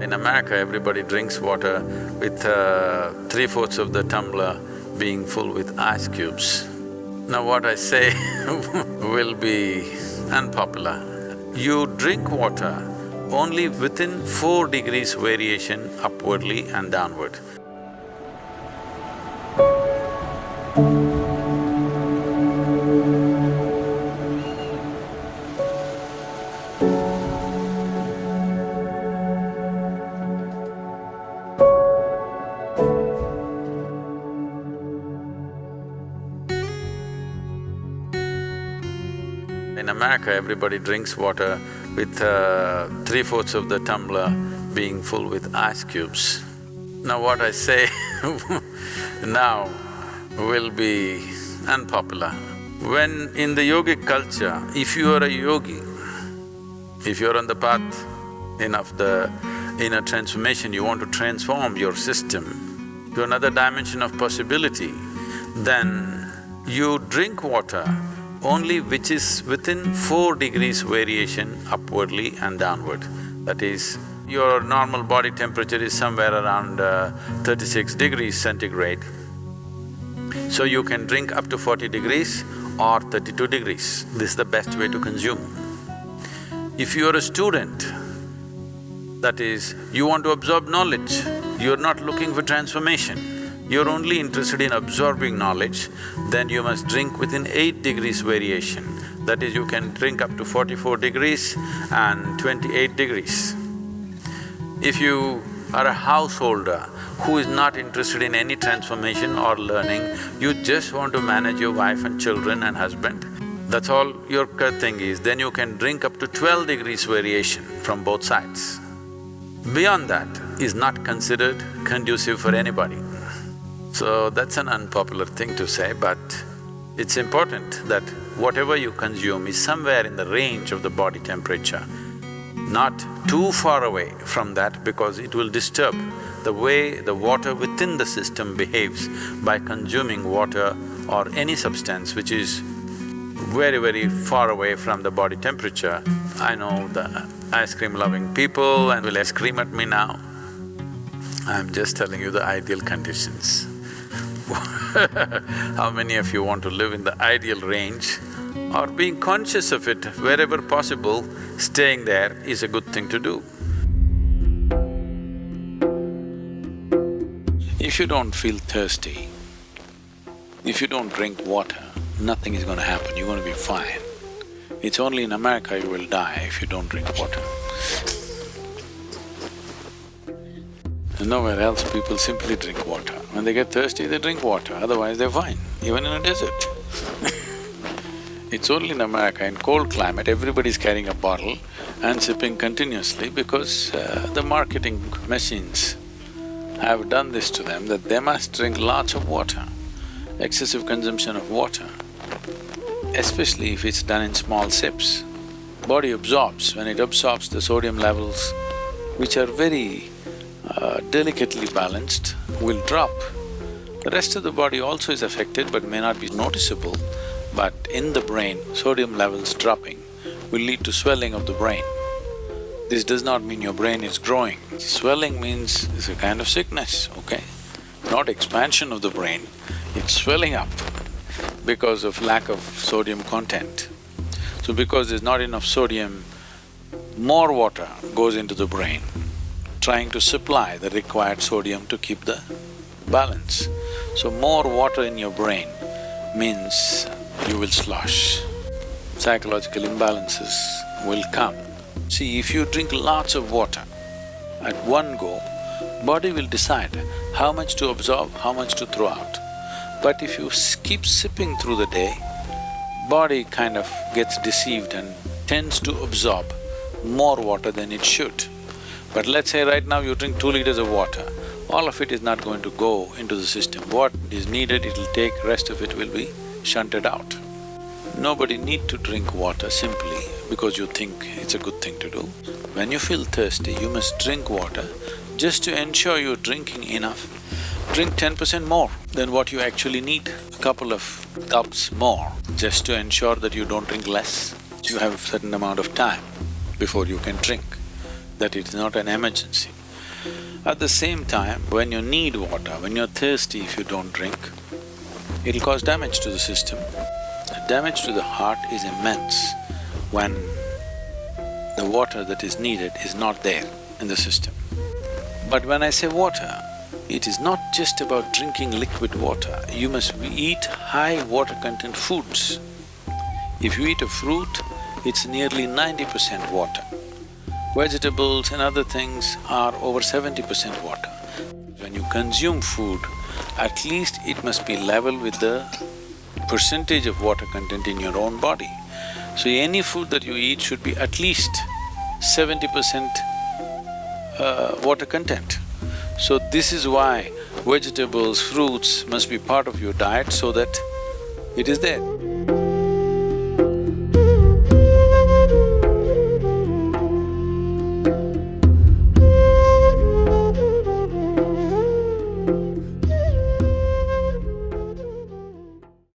In America, everybody drinks water with 3/4 of the tumbler being full with ice cubes. Now what I say will be unpopular. You drink water only within 4 degrees variation upwardly and downward. In America, everybody drinks water with 3/4 of the tumbler being full with ice cubes. Now what I say now will be unpopular. When in the yogic culture, if you are a yogi, if you're on the path of the inner transformation, you want to transform your system to another dimension of possibility, then you drink water only which is within 4 degrees variation upwardly and downward. That is, your normal body temperature is somewhere around 36 degrees centigrade. So you can drink up to 40 degrees or 32 degrees. This is the best way to consume. If you're a student, that is, you want to absorb knowledge, you're not looking for transformation, you're only interested in absorbing knowledge, then you must drink within 8 degrees variation. That is, you can drink up to 44 degrees and 28 degrees. If you are a householder who is not interested in any transformation or learning, you just want to manage your wife and children and husband, that's all your thing is, then you can drink up to 12 degrees variation from both sides. Beyond that is not considered conducive for anybody. So that's an unpopular thing to say, but it's important that whatever you consume is somewhere in the range of the body temperature, not too far away from that, because it will disturb the way the water within the system behaves by consuming water or any substance which is very, very far away from the body temperature. I know the ice cream loving people and will scream at me now. I'm just telling you the ideal conditions. How many of you want to live in the ideal range or being conscious of it wherever possible, staying there is a good thing to do. If you don't feel thirsty, if you don't drink water, nothing is going to happen, you're going to be fine. It's only in America you will die if you don't drink water. And nowhere else people simply drink water. When they get thirsty, they drink water, otherwise they're fine, even in a desert. It's only in America, in cold climate, everybody's carrying a bottle and sipping continuously because the marketing machines have done this to them that they must drink lots of water. Excessive consumption of water, especially if it's done in small sips, body absorbs. When it absorbs, the sodium levels, which are very delicately balanced, will drop. The rest of the body also is affected but may not be noticeable, but in the brain, sodium levels dropping will lead to swelling of the brain. This does not mean your brain is growing. Swelling means it's a kind of sickness, okay? Not expansion of the brain, it's swelling up because of lack of sodium content. So because there's not enough sodium, more water goes into the brain, trying to supply the required sodium to keep the balance. So more water in your brain means you will slosh. Psychological imbalances will come. See, if you drink lots of water at one go, body will decide how much to absorb, how much to throw out. But if you keep sipping through the day, body kind of gets deceived and tends to absorb more water than it should. But let's say right now you drink 2 liters of water, all of it is not going to go into the system. What is needed, it'll take, rest of it will be shunted out. Nobody need to drink water simply because you think it's a good thing to do. When you feel thirsty, you must drink water just to ensure you're drinking enough. Drink 10% more than what you actually need, a couple of cups more, just to ensure that you don't drink less. You have a certain amount of time before you can drink, that it's not an emergency. At the same time, when you need water, when you're thirsty, if you don't drink, it'll cause damage to the system. The damage to the heart is immense when the water that is needed is not there in the system. But when I say water, it is not just about drinking liquid water, you must eat high water content foods. If you eat a fruit, it's nearly 90% water. Vegetables and other things are over 70% water. When you consume food, at least it must be level with the percentage of water content in your own body. So any food that you eat should be at least 70% water content. So this is why vegetables, fruits must be part of your diet so that it is there.